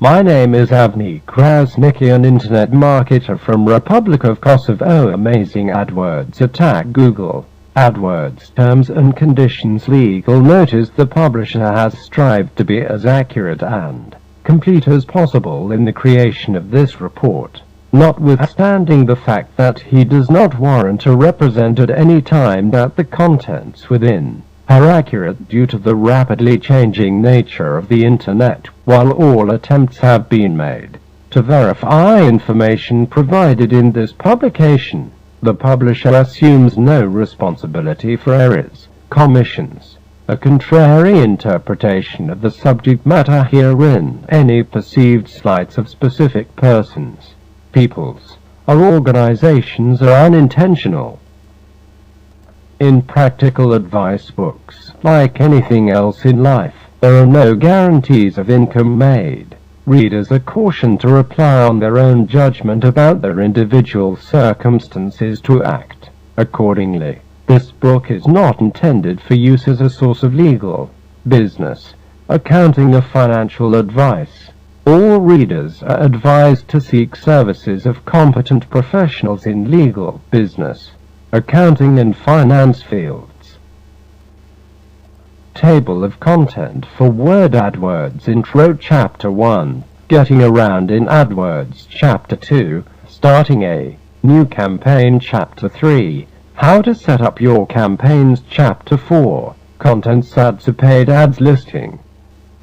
My name is Avni Krasnicki, an internet marketer from Republic of Kosovo. Amazing AdWords attack Google AdWords terms and conditions legal notice. The publisher has strived to be as accurate and complete as possible in the creation of this report, notwithstanding the fact that he does not warrant or represent at any time that the contents within are accurate due to the rapidly changing nature of the internet. While all attempts have been made to verify information provided in this publication, the publisher assumes no responsibility for errors, commissions, a contrary interpretation of the subject matter herein, any perceived slights of specific persons, peoples, or organizations are unintentional. In practical advice books, like anything else in life, there are no guarantees of income made. Readers are cautioned to rely on their own judgment about their individual circumstances to act accordingly. This book is not intended for use as a source of legal, business, accounting or financial advice. All readers are advised to seek services of competent professionals in legal, business, accounting and finance fields. Table of content for Word AdWords Intro Chapter 1, Getting Around in AdWords Chapter 2, Starting a New Campaign Chapter 3, How to Set Up Your Campaigns Chapter 4, Contents Ads to Paid Ads Listing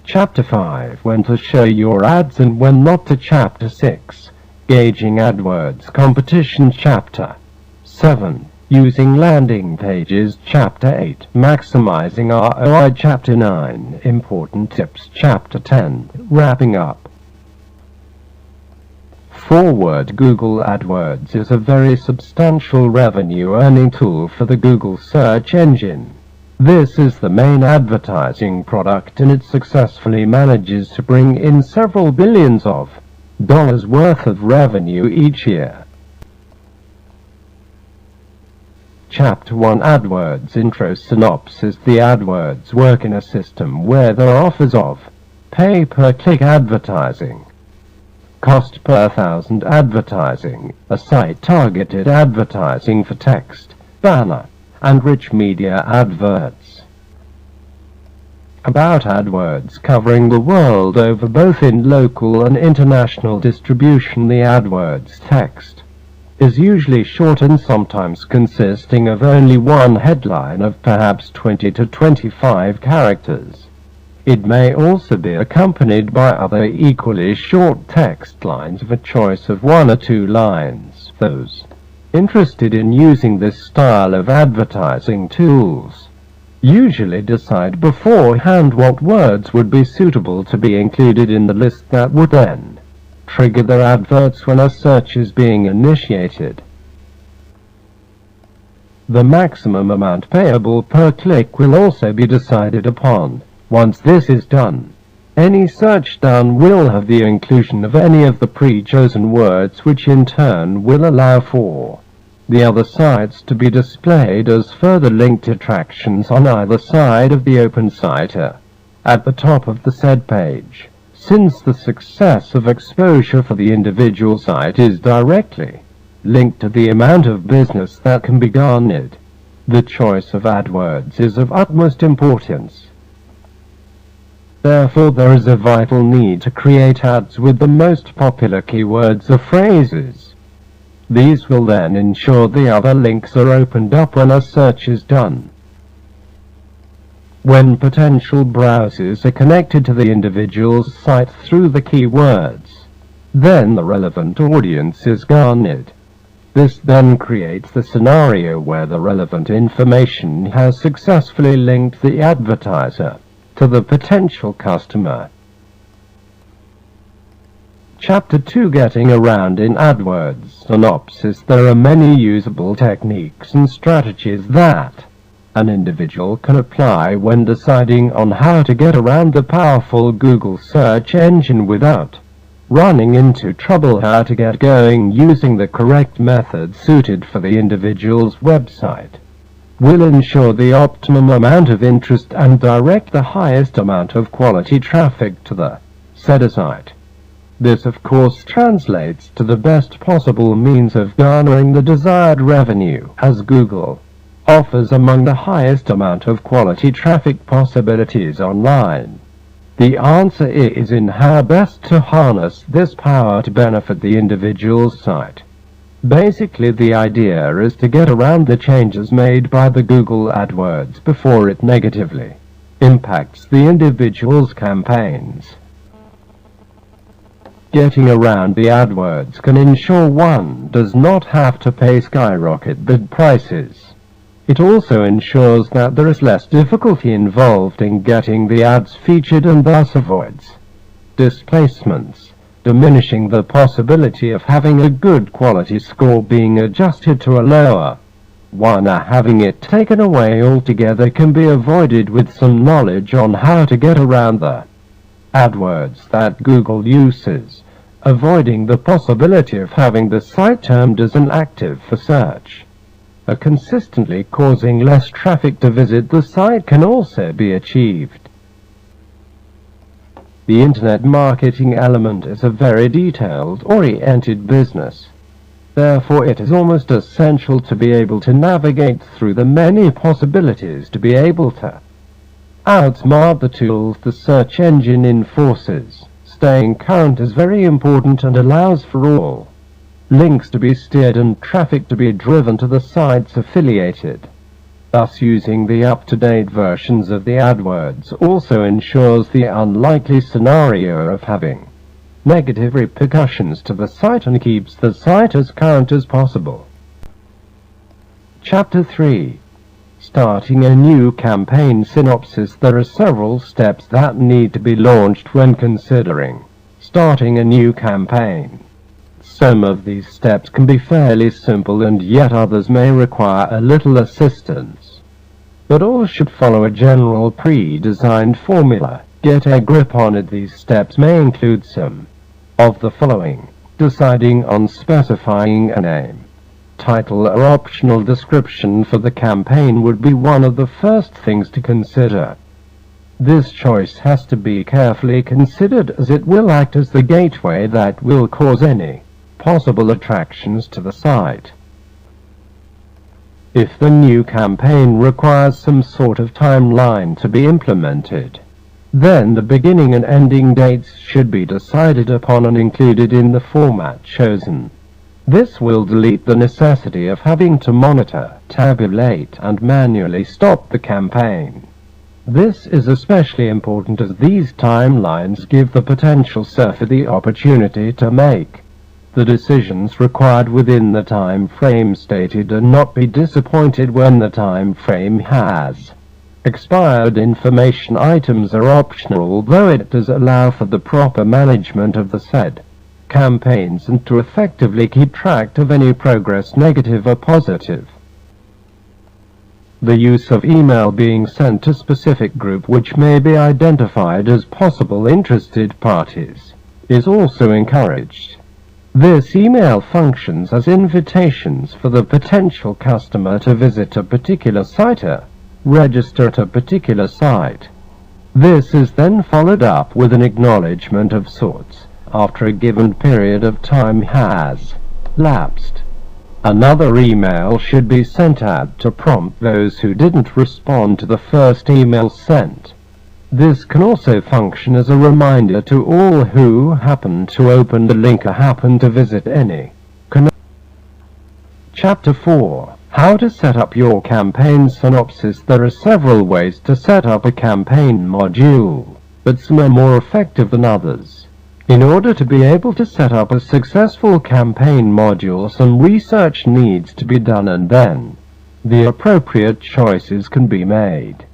Chapter 5, When to Show Your Ads and When Not to Chapter 6, Gauging AdWords Competition Chapter 7, Using Landing Pages Chapter 8, Maximizing ROI Chapter 9, Important Tips Chapter 10, Wrapping up. Forward. Google AdWords is a very substantial revenue-earning tool for the Google search engine. This is the main advertising product, and it successfully manages to bring in several billions of dollars worth of revenue each year. Chapter 1 AdWords Intro Synopsis. The AdWords work in a system where there are offers of pay-per-click advertising, cost per thousand advertising, a site-targeted advertising for text, banner, and rich media adverts. About AdWords covering the world over, both in local and international distribution. The AdWords text is usually short and sometimes consisting of only one headline of perhaps 20 to 25 characters. It may also be accompanied by other equally short text lines of a choice of 1 or 2 lines. Those interested in using this style of advertising tools usually decide beforehand what words would be suitable to be included in the list that would then trigger their adverts when a search is being initiated. The maximum amount payable per click will also be decided upon. Once this is done, any search done will have the inclusion of any of the pre-chosen words, which in turn will allow for the other sites to be displayed as further linked attractions on either side of the open site at the top of the said page. Since the success of exposure for the individual site is directly linked to the amount of business that can be garnered, the choice of AdWords is of utmost importance. Therefore, there is a vital need to create ads with the most popular keywords or phrases. These will then ensure the other links are opened up when a search is done. When potential browsers are connected to the individual's site through the keywords, then the relevant audience is garnered. This then creates the scenario where the relevant information has successfully linked the advertiser to the potential customer. Chapter 2 Getting Around in AdWords Synopsis. There are many usable techniques and strategies that an individual can apply when deciding on how to get around the powerful Google search engine without running into trouble. How to get going using the correct method suited for the individual's website will ensure the optimum amount of interest and direct the highest amount of quality traffic to the said site. This of course translates to the best possible means of garnering the desired revenue, as Google offers among the highest amount of quality traffic possibilities online. The answer is in how best to harness this power to benefit the individual's site. Basically, the idea is to get around the changes made by the Google Adwords before it negatively impacts the individual's campaigns. Getting around the AdWords can ensure one does not have to pay skyrocket bid prices. It also ensures that there is less difficulty involved in getting the ads featured and thus avoids displacements, diminishing the possibility of having a good quality score being adjusted to a lower one. Having it taken away altogether can be avoided with some knowledge on how to get around the AdWords that Google uses, avoiding the possibility of having the site termed as inactive for search, consistently causing less traffic to visit the site can also be achieved. The Internet marketing element is a very detailed-oriented business. Therefore, it is almost essential to be able to navigate through the many possibilities to be able to outsmart the tools the search engine enforces. Staying current is very important and allows for all links to be steered and traffic to be driven to the sites affiliated. Thus, using the up-to-date versions of the AdWords also ensures the unlikely scenario of having negative repercussions to the site and keeps the site as current as possible. Chapter 3. Starting a new campaign synopsis. There are several steps that need to be launched when considering starting a new campaign. Some of these steps can be fairly simple and yet others may require a little assistance. But all should follow a general pre-designed formula. Get a grip on it. These steps may include some of the following: deciding on specifying a name, title or optional description for the campaign would be one of the first things to consider. This choice has to be carefully considered as it will act as the gateway that will cause any possible attractions to the site. If the new campaign requires some sort of timeline to be implemented, then the beginning and ending dates should be decided upon and included in the format chosen. This will delete the necessity of having to monitor, tabulate, and manually stop the campaign. This is especially important as these timelines give the potential surfer the opportunity to make the decisions required within the time frame stated and not be disappointed when the time frame has expired. Information items are optional, although it does allow for the proper management of the said campaigns and to effectively keep track of any progress, negative or positive. The use of email being sent to specific group which may be identified as possible interested parties is also encouraged. This email functions as invitations for the potential customer to visit a particular site or register at a particular site. This is then followed up with an acknowledgement of sorts after a given period of time has lapsed. Another email should be sent out to prompt those who didn't respond to the first email sent. This can also function as a reminder to all who happen to open the link or happen to visit any. Chapter 4. How to set up your campaign synopsis. There are several ways to set up a campaign module, but some are more effective than others. In order to be able to set up a successful campaign module, some research needs to be done and then the appropriate choices can be made.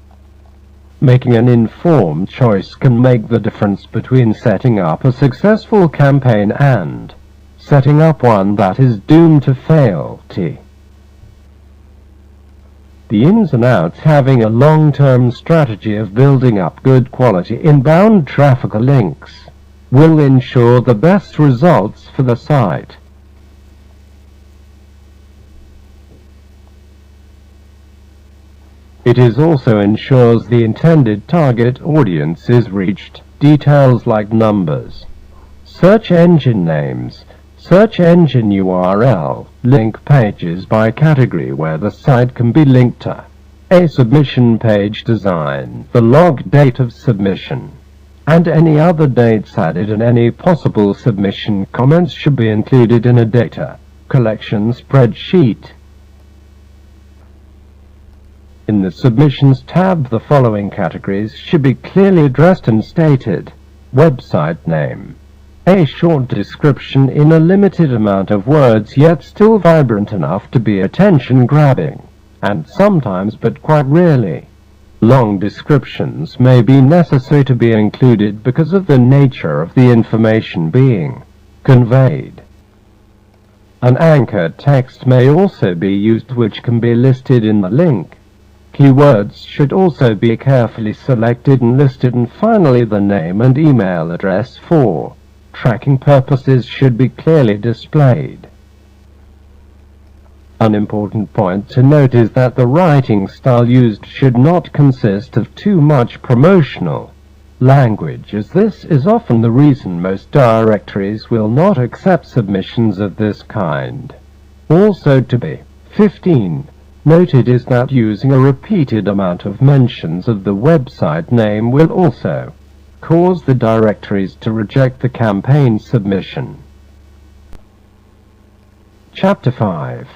Making an informed choice can make the difference between setting up a successful campaign and setting up one that is doomed to fail. The ins and outs. Having a long-term strategy of building up good quality inbound traffic or links will ensure the best results for the site. It is also ensures the intended target audience is reached. Details like numbers, Search engine names. Search engine URL. Link pages by category where the site can be linked to. A submission page design. The log date of submission. And any other dates added and any possible submission comments should be included in a data collection spreadsheet. In the Submissions tab, the following categories should be clearly addressed and stated. Website name. A short description in a limited amount of words, yet still vibrant enough to be attention-grabbing, and sometimes, but quite rarely, long descriptions may be necessary to be included because of the nature of the information being conveyed. An anchor text may also be used, which can be listed in the link. Keywords should also be carefully selected and listed, and finally the name and email address for tracking purposes should be clearly displayed. An important point to note is that the writing style used should not consist of too much promotional language, as this is often the reason most directories will not accept submissions of this kind. Also to be 15 noted is that using a repeated amount of mentions of the website name will also cause the directories to reject the campaign submission. Chapter 5.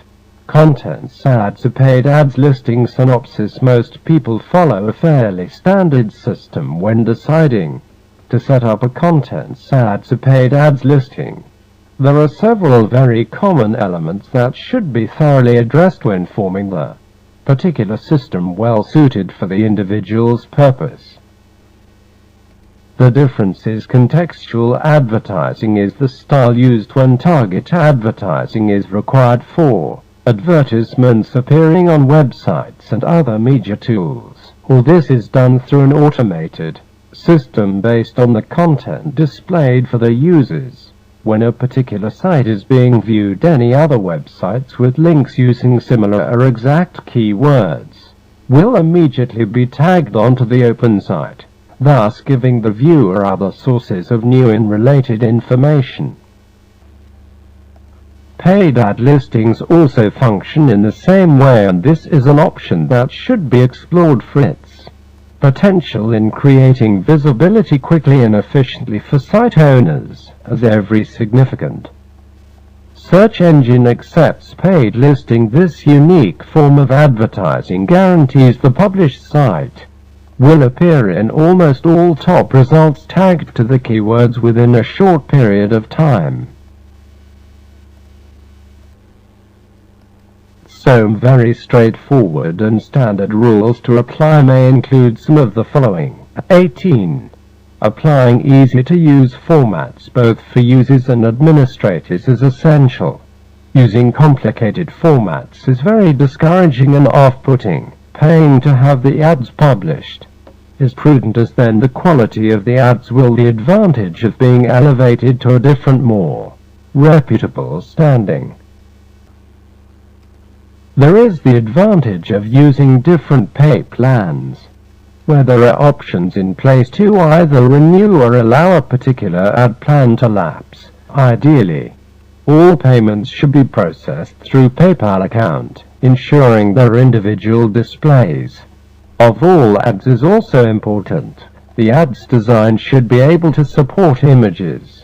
Contents ads. A paid ads listing synopsis. Most people follow a fairly standard system when deciding to set up a contents ads. A paid ads listing. There are several very common elements that should be thoroughly addressed when forming the particular system well suited for the individual's purpose. The difference is contextual advertising is the style used when target advertising is required for advertisements appearing on websites and other media tools. All this is done through an automated system based on the content displayed for the users. When a particular site is being viewed, any other websites with links using similar or exact keywords will immediately be tagged onto the open site, thus giving the viewer other sources of new and related information. Paid ad listings also function in the same way, and this is an option that should be explored for its potential in creating visibility quickly and efficiently for site owners, as every significant search engine accepts paid listing. This unique form of advertising guarantees the published site will appear in almost all top results tagged to the keywords within a short period of time. So very straightforward and standard rules to apply may include some of the following. 18. Applying easy-to-use formats both for users and administrators is essential. Using complicated formats is very discouraging and off-putting. Paying to have the ads published is prudent, as then the quality of the ads will the advantage of being elevated to a different, more reputable standing. There is the advantage of using different pay plans, where there are options in place to either renew or allow a particular ad plan to lapse. Ideally, all payments should be processed through PayPal account, ensuring their individual displays of all ads is also important. The ads design should be able to support images,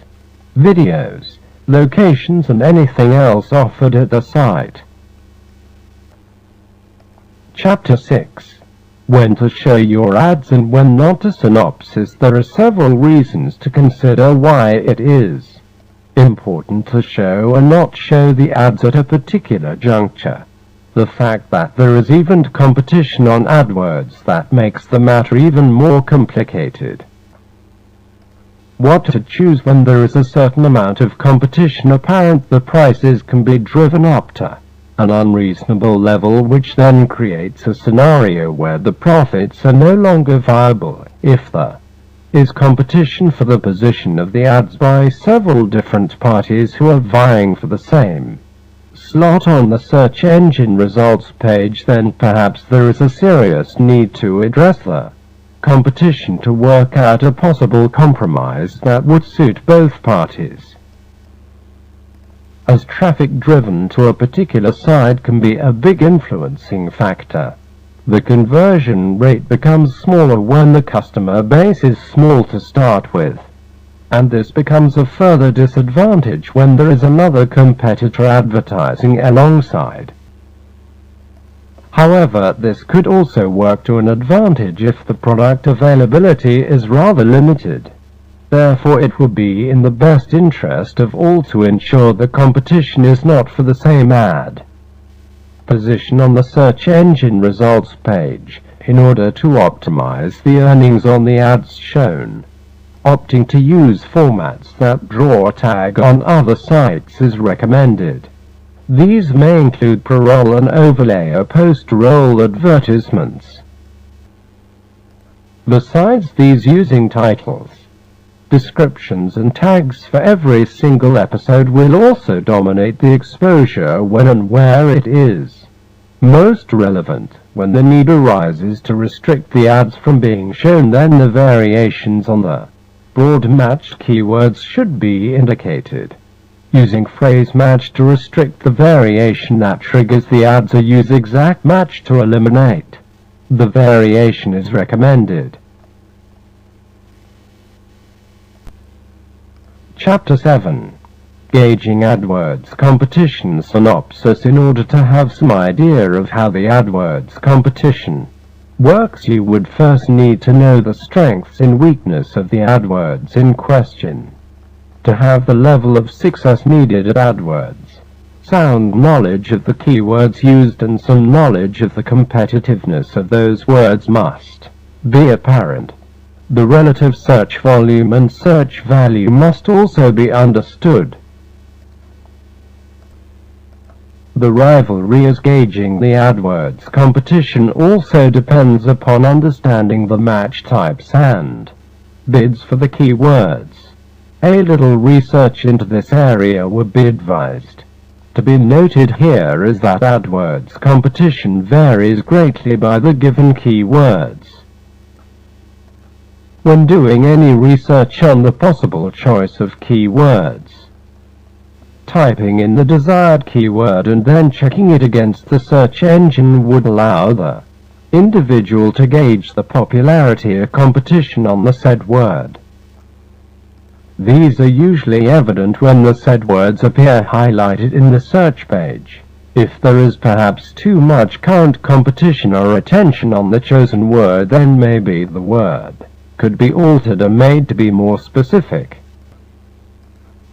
videos, locations, and anything else offered at the site. Chapter 6. When to show your ads and when not. A synopsis. There are several reasons to consider why it is important to show or not show the ads at a particular juncture. The fact that there is even competition on AdWords that makes the matter even more complicated. What to choose when there is a certain amount of competition apparent, the prices can be driven up to an unreasonable level, which then creates a scenario where the profits are no longer viable. If there is competition for the position of the ads by several different parties who are vying for the same slot on the search engine results page, then perhaps there is a serious need to address the competition to work out a possible compromise that would suit both parties. As traffic driven to a particular site can be a big influencing factor, the conversion rate becomes smaller when the customer base is small to start with, and this becomes a further disadvantage when there is another competitor advertising alongside. However, this could also work to an advantage if the product availability is rather limited. Therefore, it will be in the best interest of all to ensure the competition is not for the same ad position on the search engine results page in order to optimize the earnings on the ads shown. Opting to use formats that draw a tag on other sites is recommended. These may include pre-roll and overlay or post-roll advertisements. Besides these, using titles, descriptions and tags for every single episode will also dominate the exposure when and where it is most relevant. When the need arises to restrict the ads from being shown, then the variations on the broad matched keywords should be indicated. Using phrase match to restrict the variation that triggers the ads, or use exact match to eliminate the variation is recommended. Chapter 7. Gauging AdWords competition synopsis. In order to have some idea of how the AdWords competition works, you would first need to know the strengths and weakness of the AdWords in question. To have the level of success needed at AdWords, sound knowledge of the keywords used and some knowledge of the competitiveness of those words must be apparent. The relative search volume and search value must also be understood. The rivalry is gauging the AdWords competition also depends upon understanding the match types and bids for the keywords. A little research into this area would be advised. To be noted here is that AdWords competition varies greatly by the given keywords. When doing any research on the possible choice of keywords, typing in the desired keyword and then checking it against the search engine would allow the individual to gauge the popularity or competition on the said word. These are usually evident when the said words appear highlighted in the search page. If there is perhaps too much current competition or attention on the chosen word, then maybe the word could be altered or made to be more specific.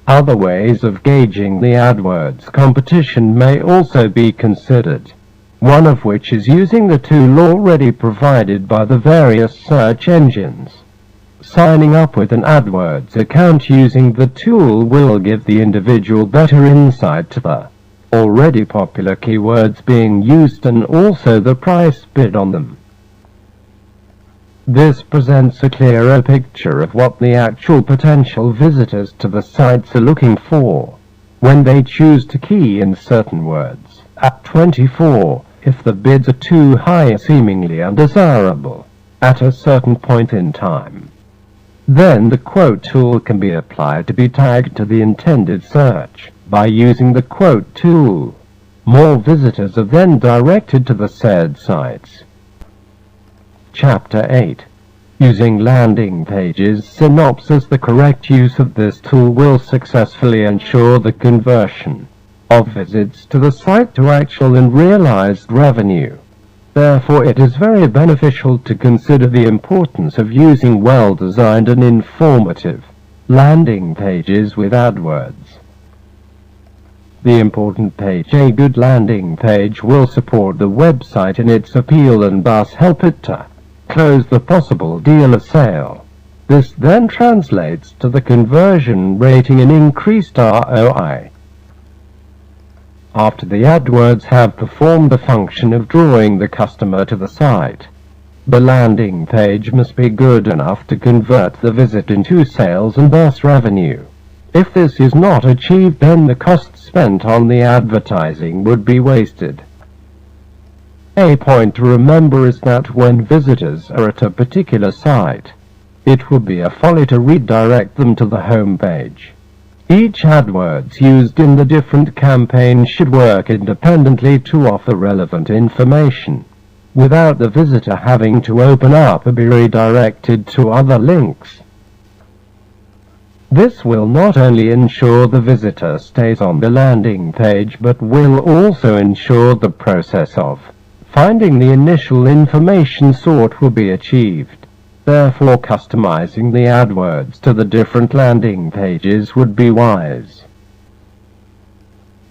Other ways of gauging the AdWords competition may also be considered, one of which is using the tool already provided by the various search engines. Signing up with an AdWords account using the tool will give the individual better insight to the already popular keywords being used and also the price bid on them. This presents a clearer picture of what the actual potential visitors to the sites are looking for when they choose to key in certain words. At 24, if the bids are too high or seemingly undesirable at a certain point in time, then the quote tool can be applied to be tagged to the intended search. By using the quote tool, more visitors are then directed to the said sites. Chapter 8. Using landing pages synopsis. The correct use of this tool will successfully ensure the conversion of visits to the site to actual and realized revenue. Therefore, it is very beneficial to consider the importance of using well-designed and informative landing pages with AdWords. The important page. A good landing page will support the website in its appeal and thus help it to close the possible deal or sale. This then translates to the conversion rating and increased ROI. After the AdWords have performed the function of drawing the customer to the site, the landing page must be good enough to convert the visit into sales and thus revenue. If this is not achieved, then the cost spent on the advertising would be wasted. A point to remember is that when visitors are at a particular site, it would be a folly to redirect them to the home page. Each AdWords used in the different campaigns should work independently to offer relevant information, without the visitor having to open up and be redirected to other links. This will not only ensure the visitor stays on the landing page, but will also ensure the process of finding the initial information sought will be achieved. Therefore, customizing the AdWords to the different landing pages would be wise.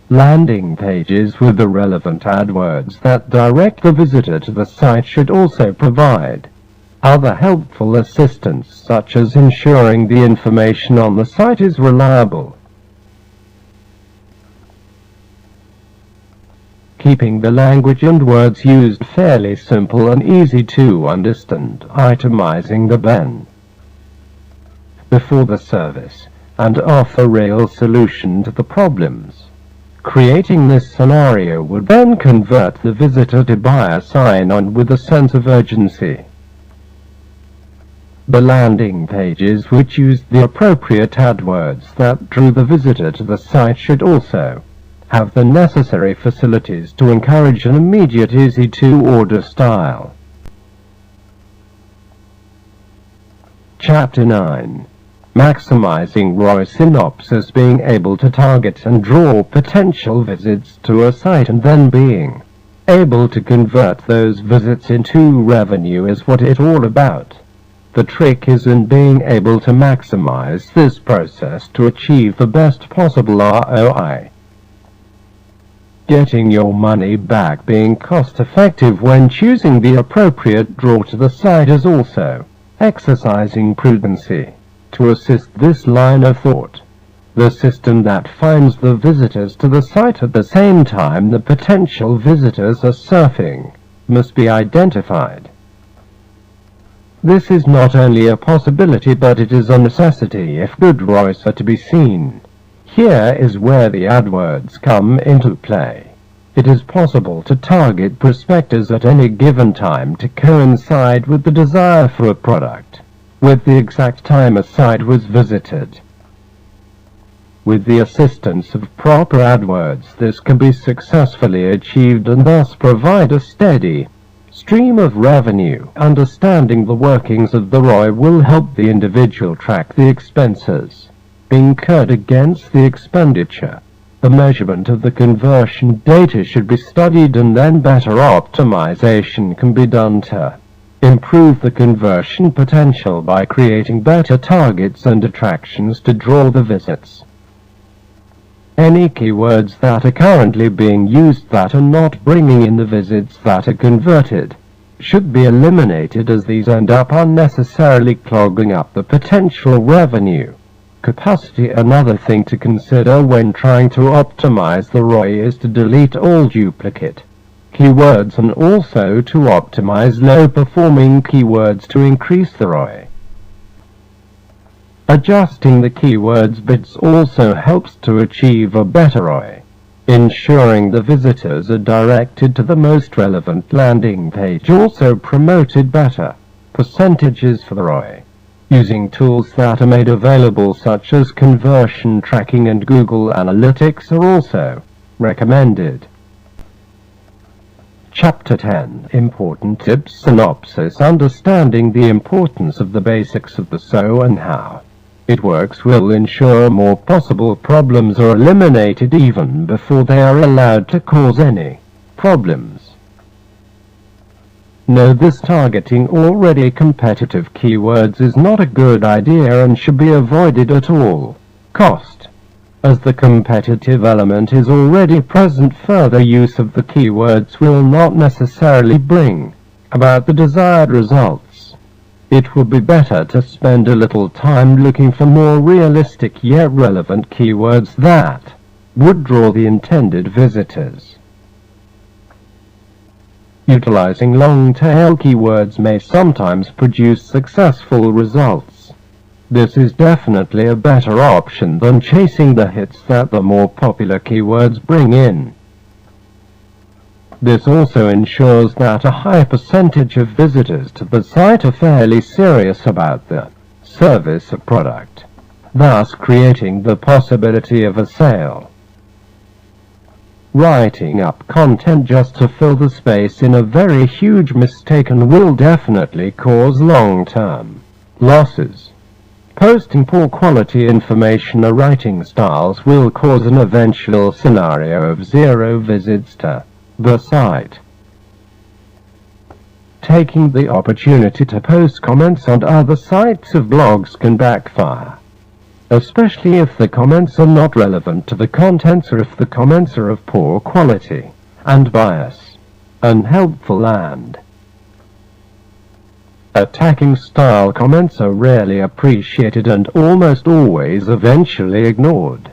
Landing pages with the relevant AdWords that direct the visitor to the site should also provide other helpful assistance, such as ensuring the information on the site is reliable, keeping the language and words used fairly simple and easy to understand, itemizing the then, before the service, and offer real solution to the problems. Creating this scenario would then convert the visitor to buy a sign-on with a sense of urgency. The landing pages which use the appropriate AdWords that drew the visitor to the site should also have the necessary facilities to encourage an immediate easy-to-order style. Chapter 9. Maximizing ROI synopsis: being able to target and draw potential visits to a site and then being able to convert those visits into revenue is what it's all about. The trick is in being able to maximize this process to achieve the best possible ROI. Getting your money back: being cost-effective when choosing the appropriate draw to the site is also exercising prudency to assist this line of thought. The system that finds the visitors to the site at the same time the potential visitors are surfing must be identified. This is not only a possibility, but it is a necessity if good ROIs are to be seen. Here is where the AdWords come into play. It is possible to target prospectors at any given time to coincide with the desire for a product, with the exact time a site was visited. With the assistance of proper AdWords, this can be successfully achieved and thus provide a steady stream of revenue. Understanding the workings of the ROI will help the individual track the expenses incurred against the expenditure. The measurement of the conversion data should be studied, and then better optimization can be done to improve the conversion potential by creating better targets and attractions to draw the visits. Any keywords that are currently being used that are not bringing in the visits that are converted should be eliminated, as these end up unnecessarily clogging up the potential revenue capacity. Another thing to consider when trying to optimize the ROI is to delete all duplicate keywords and also to optimize low-performing keywords to increase the ROI. Adjusting the keywords bits also helps to achieve a better ROI, ensuring the visitors are directed to the most relevant landing page also promoted better percentages for the ROI. Using tools that are made available such as conversion tracking and Google Analytics are also recommended. Chapter 10. Important tips. Synopsis: understanding the importance of the basics of the SEO and how it works will ensure more possible problems are eliminated even before they are allowed to cause any problems. Know this: targeting already competitive keywords is not a good idea and should be avoided at all cost, as the competitive element is already present. Further use of the keywords will not necessarily bring about the desired results. It would be better to spend a little time looking for more realistic yet relevant keywords that would draw the intended visitors. Utilizing long-tail keywords may sometimes produce successful results. This is definitely a better option than chasing the hits that the more popular keywords bring in. This also ensures that a high percentage of visitors to the site are fairly serious about the service or product, thus creating the possibility of a sale. Writing up content just to fill the space is a very huge mistake and will definitely cause long-term losses. Posting poor quality information or writing styles will cause an eventual scenario of zero visits to the site. Taking the opportunity to post comments on other sites of blogs can backfire, especially if the comments are not relevant to the contents or if the comments are of poor quality and bias, unhelpful and attacking style comments are rarely appreciated and almost always eventually ignored.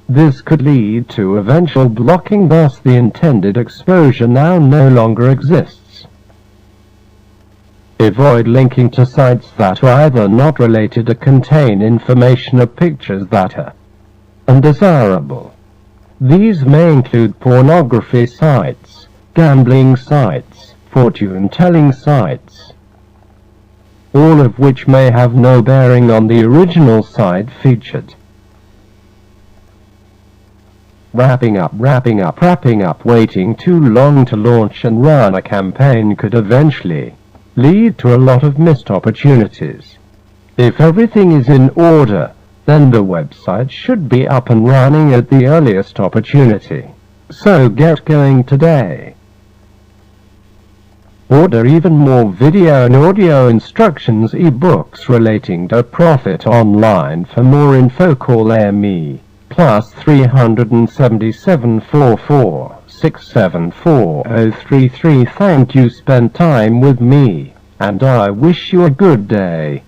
This could lead to eventual blocking, thus the intended exposure now no longer exists. Avoid linking to sites that are either not related or contain information or pictures that are undesirable. These may include pornography sites, gambling sites, fortune-telling sites, all of which may have no bearing on the original site featured. Wrapping up. Waiting too long to launch and run a campaign could eventually lead to a lot of missed opportunities. If everything is in order, then the website should be up and running at the earliest opportunity. So get going today. Order even more video and audio instructions ebooks relating to profit online. For more info call AME +377 44 674 033. Thank you spent time with me, and I wish you a good day.